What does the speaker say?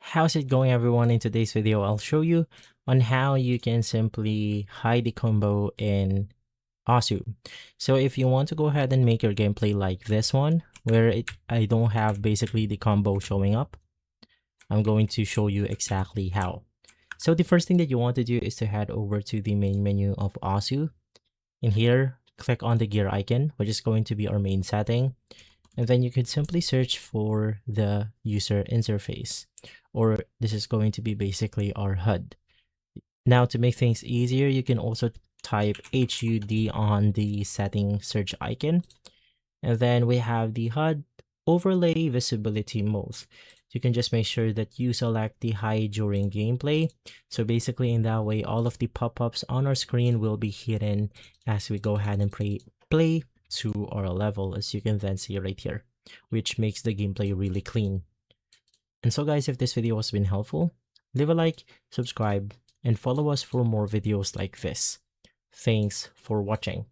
How's it going, everyone? In today's video, I'll show you on how you can simply hide the combo in OSU. So if you want to go ahead and make your gameplay like this one, where I don't have basically the combo showing up, I'm going to show you exactly how. So the first thing that you want to do is to head over to the main menu of OSU. In here, click on the gear icon, which is going to be our main setting. And then you could simply search for the user interface, or this is going to be basically our HUD. Now, to make things easier, you can also type HUD on the setting search icon. And then we have the HUD overlay visibility mode. You can just make sure that you select the hide during gameplay. So basically in that way, all of the pop-ups on our screen will be hidden as we go ahead and play to our level, as you can then see right here, which makes the gameplay really clean. And so guys, if this video has been helpful, leave a like, subscribe, and follow us for more videos like this. Thanks for watching.